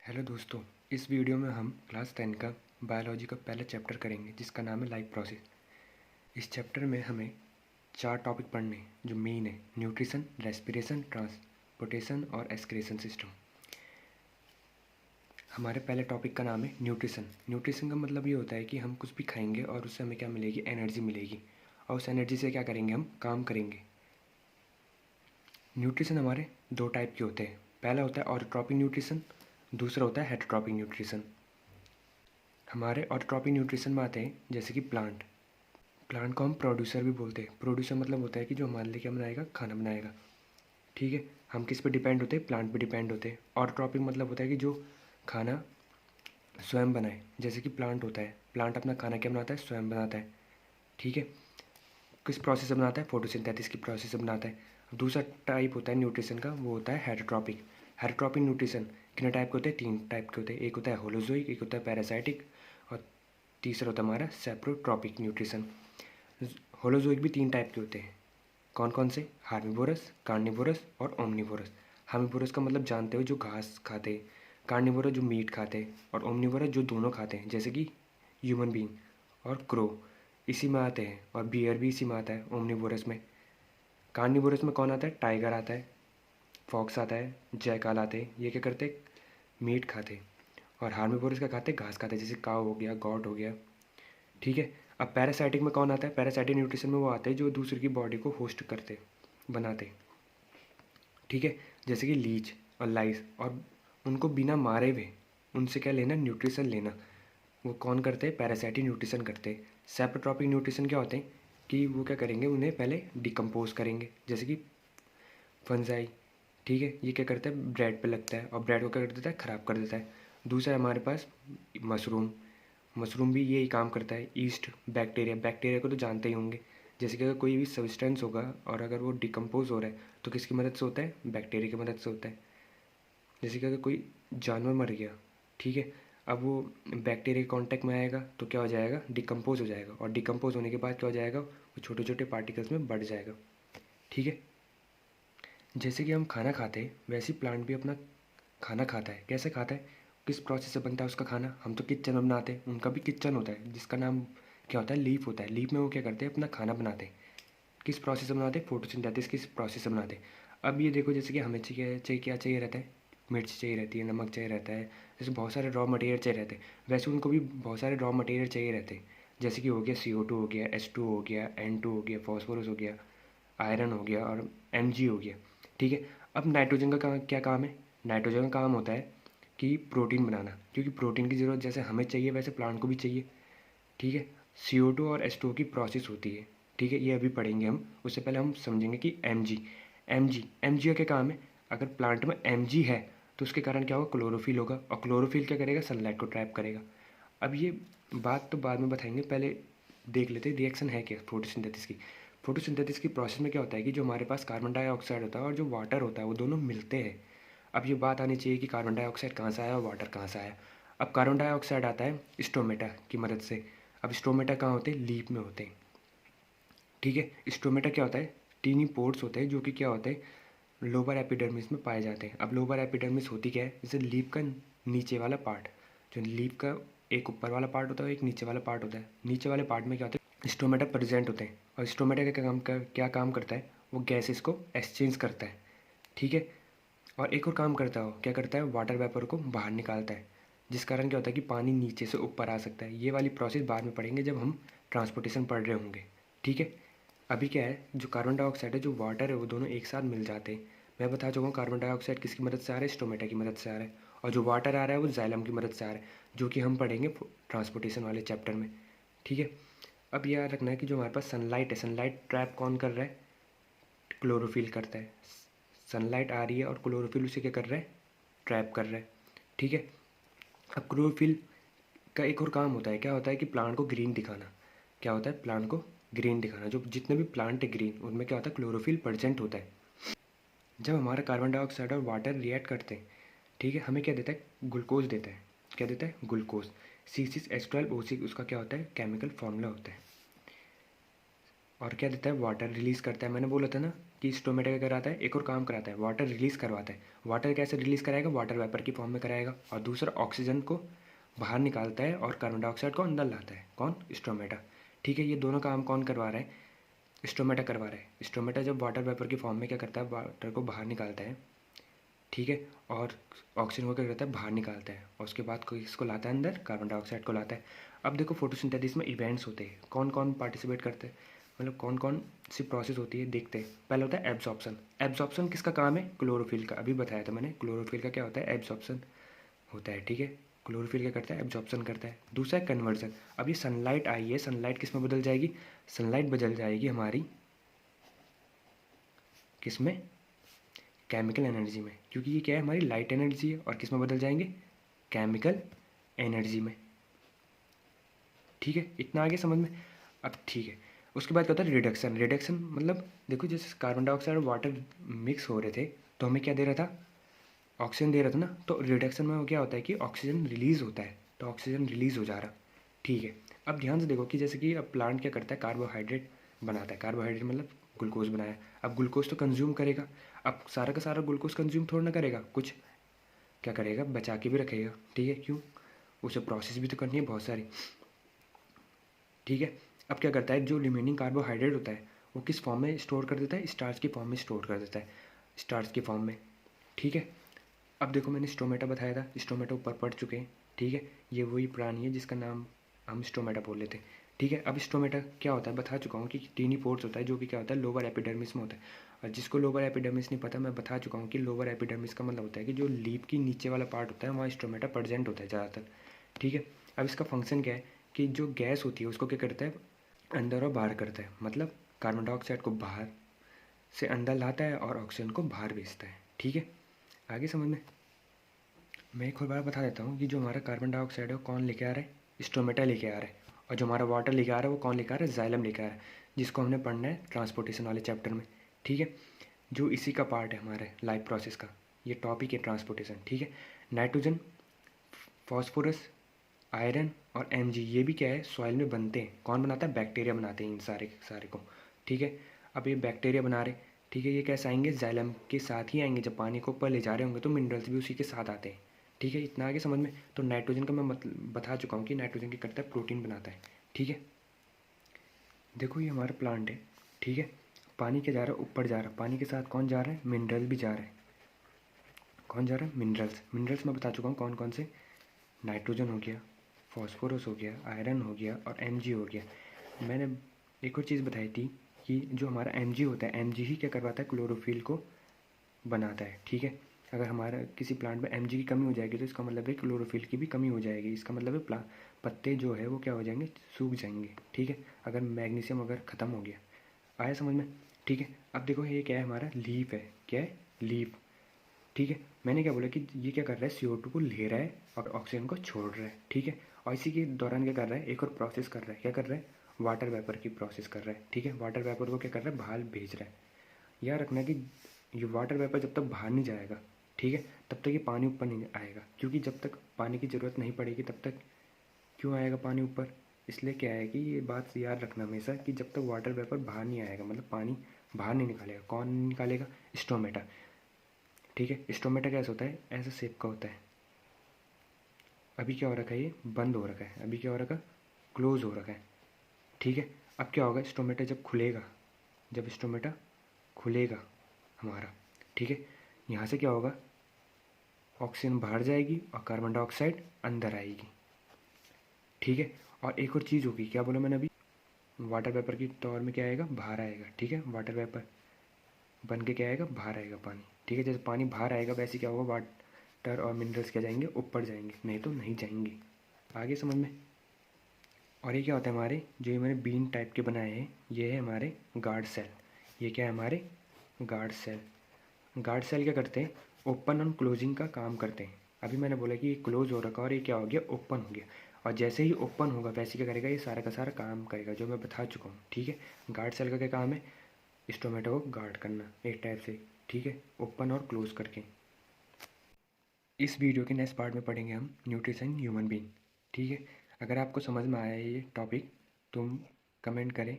Hello दोस्तों, इस video में हम क्लास 10 का बायोलॉजी का पहला चैप्टर करेंगे जिसका नाम है लाइफ प्रोसेस। इस चैप्टर में हमें 4 टॉपिक पढ़ने हैं जो मेन है: न्यूट्रिशन, रेस्पिरेशन, ट्रांसपोर्टेशन और एक्सक्रीशन सिस्टम। हमारे पहले टॉपिक का नाम है न्यूट्रिशन। न्यूट्रिशन का मतलब ये होता है कि हम कुछ भी खाएंगे और उससे हमें क्या मिलेगी, एनर्जी मिलेगी, और उस एनर्जी से क्या करेंगे, हम काम करेंगे। न्यूट्रिशन हमारे 2 टाइप के होते हैं। पहला होता है ऑटोट्रॉपिक न्यूट्रिशन, दूसरा होता है हेटरोट्रॉपिक न्यूट्रिशन। हमारे ऑटोट्रॉपिक न्यूट्रिशन में आते हैं जैसे कि प्लांट को हम प्रोड्यूसर भी बोलते हैं। प्रोड्यूसर मतलब होता है कि जो हमारे लिए क्या बनाएगा, खाना बनाएगा। ठीक है, हम किस पे डिपेंड होते हैं, प्लांट पे डिपेंड होते हैं। ऑटोट्रॉपिक मतलब होता है कि जो खाना स्वयं बनाए, जैसे कि प्लांट होता है, प्लांट अपना खाना क्या बनाता है, स्वयं बनाता है। ठीक है, किस प्रोसेस से बनाता है, फोटोसिंथेसिस की प्रोसेस से बनाता है। दूसरा टाइप होता है न्यूट्रिशन का, वो होता है हेटरोट्रॉपिक। हेटरोट्रॉपिक न्यूट्रिशन कितने टाइप के होते हैं, 3 टाइप के होते हैं। एक होता है होलोजोइक, एक होता है पैरासाइटिक, और तीसरा होता है हमारा सेप्रोट्रॉपिक न्यूट्रिशन। होलोजोइक भी 3 टाइप के होते हैं। कौन कौन से, हार्बिवोरस, कार्निवोरस और ओमनिवोरस। हार्बिवोरस का मतलब जानते हो, जो घास खाते हैं। कार्निवोरस जो मीट खाते हैं, और ओमनिवोरस जो दोनों खाते हैं, जैसे कि ह्यूमन बीइंग और क्रो इसी में आते हैं, और बियर भी इसी में आता है ओमनिवोरस में। कार्निवोरस में कौन आता है, टाइगर आता है, फॉक्स आता है, जैकाल आते हैं। ये क्या करते हैं, मीट खाते हैं। और हार्बिवोरस का खाते हैं, घास खाते हैं, जैसे काव हो गया, गॉट हो गया। ठीक है, अब पैरासाइटिक में कौन आता है, पैरासाइटिक न्यूट्रिशन में वो आते हैं जो दूसरे की बॉडी को होस्ट करते, बनाते। ठीक है, जैसे कि लीच और लाइस, और उनको बिना मारे हुए उनसे क्या लेना, न्यूट्रिशन लेना। वो कौन करते हैं, पैरासाइटिक न्यूट्रिशन करते हैं। सेप्रोट्रॉपिक न्यूट्रिशन क्या होते हैं कि वो क्या करेंगे, उन्हें पहले डिकम्पोज करेंगे, जैसे कि फंजाई। ठीक है, ये क्या करता है, ब्रेड पे लगता है और ब्रेड को क्या कर देता है, ख़राब कर देता है। दूसरा है हमारे पास मशरूम। मशरूम भी यही काम करता है। ईस्ट, बैक्टीरिया को तो जानते ही होंगे। जैसे कि अगर कोई भी सब्सटेंस होगा और अगर वो डिकम्पोज हो रहा है तो किसकी मदद से होता है, बैक्टीरिया की मदद से होता है। जैसे कि अगर कोई जानवर मर गया, ठीक है, अब वो बैक्टीरिया के कांटेक्ट में आएगा तो क्या हो जाएगा, डिकम्पोज हो जाएगा, और डिकम्पोज होने के बाद क्या हो जाएगा, वो छोटे छोटे पार्टिकल्स में बढ़ जाएगा। ठीक है, जैसे कि हम खाना खाते हैं वैसे ही प्लांट भी अपना खाना खाता है। कैसे खाता है, किस प्रोसेस से बनता है उसका खाना, हम तो किचन में बनाते हैं, उनका भी किचन होता है जिसका नाम क्या होता है, लीफ होता है। लीफ में वो क्या करते हैं, अपना खाना बनाते हैं। किस प्रोसेस से बनाते हैं, फोटोसिंथेसिस किस प्रोसेस से बनाते हैं। अब ये देखो, जैसे कि हमें चाहिए क्या चाहिए रहता है, मिर्च चाहिए रहती है, नमक चाहिए रहता है, जैसे बहुत सारे रॉ मटेरियल चाहिए रहते हैं, वैसे उनको भी बहुत सारे रॉ मटेरियल चाहिए रहते हैं। जैसे कि हो गया CO2 हो गया, H2 हो गया, N2 हो गया, फॉस्फोरस हो गया, आयरन हो गया और Mg हो गया। ठीक है, अब नाइट्रोजन का क्या काम है, नाइट्रोजन का काम होता है कि प्रोटीन बनाना, क्योंकि प्रोटीन की ज़रूरत जैसे हमें चाहिए वैसे प्लांट को भी चाहिए। ठीक है, CO2 और H2 की प्रोसेस होती है। ठीक है, ये अभी पढ़ेंगे हम। उससे पहले हम समझेंगे कि Mg का क्या काम है। अगर प्लांट में Mg है तो उसके कारण क्या होगा, क्लोरोफिल होगा, और क्लोरोफिल क्या करेगा, सनलाइट को ट्रैप करेगा। अब ये बात तो बाद में बताएंगे, पहले देख लेते हैं रिएक्शन है क्या फोटोसिंथेसिस की। फोटोसिंथेसिस की प्रोसेस में क्या होता है कि जो हमारे पास कार्बन डाइऑक्साइड होता है और जो वाटर होता है वो दोनों मिलते हैं। अब ये बात आनी चाहिए कि कार्बन डाइऑक्साइड कहाँ से आया और वाटर कहाँ से आया। अब कार्बन डाइऑक्साइड आता है स्टोमेटा की मदद से। अब स्टोमेटा कहाँ होते हैं, लीफ में होते हैं। ठीक है, स्टोमेटा क्या होता है, टीनी पोर्स होते हैं जो कि क्या होते हैं, लोअर एपिडर्मिस में पाए जाते हैं। अब लोअर एपिडर्मिस होती क्या है, जैसे लीफ का नीचे वाला पार्ट, जो लीफ का एक ऊपर वाला पार्ट होता है, एक नीचे वाला पार्ट होता है। नीचे वाले पार्ट में क्या होता है, स्टोमेटा प्रेजेंट होते हैं, और स्टोमेटा का क्या काम करता है, वो गैसेस को एक्सचेंज करता है। ठीक है, और एक और काम करता है, वो क्या करता है, वाटर वेपर को बाहर निकालता है, जिस कारण क्या होता है कि पानी नीचे से ऊपर आ सकता है। ये वाली प्रोसेस बाद में पढ़ेंगे जब हम ट्रांसपोर्टेशन पढ़ रहे होंगे। ठीक है, अभी क्या है, जो कार्बन डाइऑक्साइड है, जो वाटर है, वो दोनों एक साथ मिल जाते हैं। मैं बता चुका हूँ कार्बन डाइऑक्साइड किसकी मदद से आ रहा है, स्टोमेटा की मदद से आ रहा है, और जो वाटर आ रहा है वो जाइलम की मदद से आ रहा है, जो कि हम पढ़ेंगे ट्रांसपोर्टेशन वाले चैप्टर में। ठीक है, अब याद रखना है कि जो हमारे पास सनलाइट है, सनलाइट ट्रैप कौन कर रहा है, क्लोरोफिल करता है। सनलाइट आ रही है और क्लोरोफिल उसे क्या कर रहा है, ट्रैप कर रहा है। ठीक है, अब क्लोरोफिल का एक और काम होता है, क्या होता है कि प्लांट को ग्रीन दिखाना। क्या होता है, प्लांट को ग्रीन दिखाना। जो जितने भी प्लांट है ग्रीन, उनमें क्या होता है, क्लोरोफिल प्रेजेंट होता है। जब हमारा कार्बन डाइऑक्साइड और वाटर रिएक्ट करते हैं, ठीक है, हमें क्या देता है, ग्लूकोज देता है। क्या देता है, ग्लूकोज। C6H12O6 उसका क्या होता है, केमिकल फॉर्मूला होता है। और क्या देता है, वाटर रिलीज़ करता है। मैंने बोला था ना, कि स्टोमेटा क्या कराता है, एक और काम कराता है, वाटर रिलीज़ करवाता है। वाटर कैसे रिलीज़ कराएगा, वाटर वेपर की फॉर्म में कराएगा। और दूसरा ऑक्सीजन को बाहर निकालता है और कार्बन डाइऑक्साइड को अंदर लाता है। कौन, स्टोमेटा। ठीक है, ये दोनों काम कौन करवा रहा है, स्टोमेटा करवा रहा है। स्टोमेटा जब वाटर वेपर की फॉर्म में क्या करता है, वाटर को बाहर निकालता है, ठीक है, और ऑक्सीजन को क्या करता है, बाहर निकालता है, और उसके बाद इसको लाता है अंदर, कार्बन डाइऑक्साइड को लाता है। अब देखो फोटोसिंथेसिस में इवेंट्स होते हैं, कौन कौन पार्टिसिपेट करते हैं, मतलब कौन कौन सी प्रोसेस होती है, देखते हैं। पहले होता है एब्जॉर्प्शन। एब्जॉर्प्शन किसका काम है, क्लोरोफिल का। अभी बताया था मैंने, क्लोरोफिल का क्या होता है, एब्जॉर्प्शन होता है। ठीक है, क्लोरोफिल क्या करता है, एब्जॉर्प्शन करता है। दूसरा है कन्वर्जन। अब ये सनलाइट आई है, सनलाइट किस में बदल जाएगी, सनलाइट बदल जाएगी हमारी किस में, केमिकल एनर्जी में, क्योंकि ये क्या है, हमारी लाइट एनर्जी है। और किस में बदल जाएंगे, केमिकल एनर्जी में। ठीक है, इतना आगे समझ में। अब ठीक है, उसके बाद क्या होता है, रिडक्शन। रिडक्शन मतलब देखो, जैसे कार्बन डाइऑक्साइड और वाटर मिक्स हो रहे थे, तो हमें क्या दे रहा था, ऑक्सीजन दे रहा था ना। तो रिडक्शन में वो क्या होता है कि ऑक्सीजन रिलीज़ होता है, तो ऑक्सीजन रिलीज़ हो जा रहा। ठीक है, अब ध्यान से देखो कि जैसे कि अब प्लांट क्या करता है, कार्बोहाइड्रेट बनाता है। कार्बोहाइड्रेट मतलब ग्लूकोज बनाया। अब ग्लूकोज तो कंज्यूम करेगा। अब सारा का सारा ग्लूकोज कंज्यूम थोड़ा ना करेगा, कुछ क्या करेगा, बचा के भी रखेगा। ठीक है, क्यों, उसे प्रोसेस भी तो करनी है बहुत सारी। ठीक है, अब क्या करता है, जो रिमेनिंग कार्बोहाइड्रेट होता है वो किस फॉर्म में स्टोर कर देता है, स्टार्च की फॉर्म में स्टोर कर देता है, स्टार्च की फॉर्म में। ठीक है, अब देखो मैंने स्टोमेटा बताया था, स्टोमेटा ऊपर पढ़ चुके हैं। ठीक है, ये वही प्राणी है जिसका नाम हम स्टोमेटा बोल लेते हैं। ठीक है, अब स्टोमेटा क्या होता है बता चुका हूँ कि टीनी पोर्स होता है, जो कि क्या होता है, लोअर एपिडर्मिस में होता है। और जिसको लोअर एपिडर्मिस नहीं पता, मैं बता चुका हूँ कि लोअर एपिडर्मिस का मतलब होता है कि जो लीफ की नीचे वाला पार्ट होता है, वहाँ स्टोमेटा प्रेजेंट होता है ज़्यादातर। ठीक है, अब इसका फंक्शन क्या है कि जो गैस होती है उसको क्या करता है, अंदर और बाहर करता है। मतलब कार्बन डाइऑक्साइड को बाहर से अंदर लाता है और ऑक्सीजन को बाहर भेजता है। ठीक है, आगे समझ में। मैं एक और बार बता देता हूँ कि जो हमारा कार्बन डाइऑक्साइड है वो कौन लेके आ रहा है, स्टोमेटा लेके आ रहा है। और जो हमारा वाटर लेके आ रहा है वो कौन लेके आ रहा है, जाइलम लेके आ रहा है, जिसको हमने पढ़ना है ट्रांसपोर्टेशन वाले चैप्टर में। ठीक है, जो इसी का पार्ट है हमारे लाइफ प्रोसेस का, ये टॉपिक है ट्रांसपोर्टेशन। ठीक है, नाइट्रोजन, फॉस्फोरस, आयरन और Mg, ये भी क्या है, सॉइल में बनते हैं। कौन बनाता है, बैक्टीरिया बनाते हैं इन सारे सारे को। ठीक है, अब ये बैक्टीरिया बना रहे। ठीक है, ये कैसे आएंगे, जाइलम के साथ ही आएंगे। जब पानी को ऊपर ले जा रहे होंगे तो मिनरल्स भी उसी के साथ आते हैं। ठीक है, इतना आगे समझ में। तो नाइट्रोजन का मैं मतलब बता चुका हूँ कि नाइट्रोजन क्या करता है, प्रोटीन बनाता है। ठीक है, देखो ये हमारा प्लांट है। ठीक है, पानी क्या जा रहा है, ऊपर जा रहा है, पानी के साथ कौन जा रहा है, मिनरल भी जा रहा है। कौन जा रहा है, मिनरल्स। मिनरल्स मैं बता चुका हूँ कौन कौन से, नाइट्रोजन हो गया, फॉस्फोरस हो गया, आयरन हो गया और Mg हो गया। मैंने एक और चीज़ बताई थी कि जो हमारा Mg होता है, Mg ही क्या करवाता है, क्लोरोफिल को बनाता है। ठीक है, अगर हमारा किसी प्लांट में Mg की कमी हो जाएगी तो इसका मतलब है क्लोरोफिल की भी कमी हो जाएगी। इसका मतलब है पत्ते जो है वो क्या हो जाएंगे, सूख जाएंगे। ठीक है, अगर मैग्नीशियम अगर ख़त्म हो गया, आया समझ में। ठीक है, अब देखो ये क्या है, हमारा लीफ है। क्या है, लीफ। ठीक है, मैंने क्या बोला कि ये क्या कर रहा है, CO2 को ले रहा है और ऑक्सीजन को छोड़ रहा है। ठीक है, और इसी के दौरान क्या कर रहा है, एक और प्रोसेस कर रहा है। क्या कर रहा है, वाटर वेपर की प्रोसेस कर रहा है। ठीक है, वाटर वेपर को क्या कर रहा है, बाहर भेज रहा है। याद रखना कि ये वाटर वेपर जब तक बाहर नहीं जाएगा, ठीक है, तब तक ये पानी ऊपर नहीं आएगा। क्योंकि जब तक पानी की ज़रूरत नहीं पड़ेगी तब तक क्यों आएगा पानी ऊपर, इसलिए क्या है कि ये बात याद रखना हमेशा कि जब तक वाटर वेपर बाहर नहीं आएगा, मतलब पानी बाहर नहीं निकालेगा। कौन निकालेगा, स्टोमेटा। ठीक है, स्टोमेटा कैसा होता है, ऐसा शेप का होता है। अभी क्या हो रखा है, ये बंद हो रखा है। अभी क्या हो रखा है, क्लोज हो रखा है। ठीक है, अब क्या होगा, स्टोमेटा जब खुलेगा, जब स्टोमेटा खुलेगा हमारा, ठीक है, यहाँ से क्या होगा, ऑक्सीजन बाहर जाएगी और कार्बन डाइऑक्साइड अंदर आएगी। ठीक है, और एक और चीज़ होगी, क्या बोला मैंने अभी, वाटर वेपर की तौर में क्या आएगा, बाहर आएगा। ठीक है, वाटर वेपर बन के क्या आएगा, बाहर आएगा पानी। ठीक है, जैसे पानी बाहर आएगा वैसे क्या होगा, वाटर और मिनरल्स क्या जाएंगे, ऊपर जाएंगे, नहीं तो नहीं जाएंगे। आगे समझ में। और ये क्या होता है, हमारे जो ये मैंने बीन टाइप के बनाए हैं, ये है हमारे गार्ड सेल। ये क्या है, हमारे गार्ड सेल। गार्ड सेल क्या करते हैं, ओपन और क्लोजिंग का काम करते हैं। अभी मैंने बोला कि ये क्लोज हो रखा और ये क्या हो गया, ओपन हो गया। और जैसे ही ओपन होगा वैसे क्या करेगा, ये सारा का सारा काम करेगा जो मैं बता चुका हूँ। ठीक है, गार्ड सेल का क्या काम है, स्टोमेटो को गार्ड करना एक टाइप से। ठीक है, ओपन और क्लोज करके। इस वीडियो के नेक्स्ट पार्ट में पढ़ेंगे हम न्यूट्रिशन ह्यूमन बीइंग। ठीक है, अगर आपको समझ में आया ये टॉपिक, तुम कमेंट करें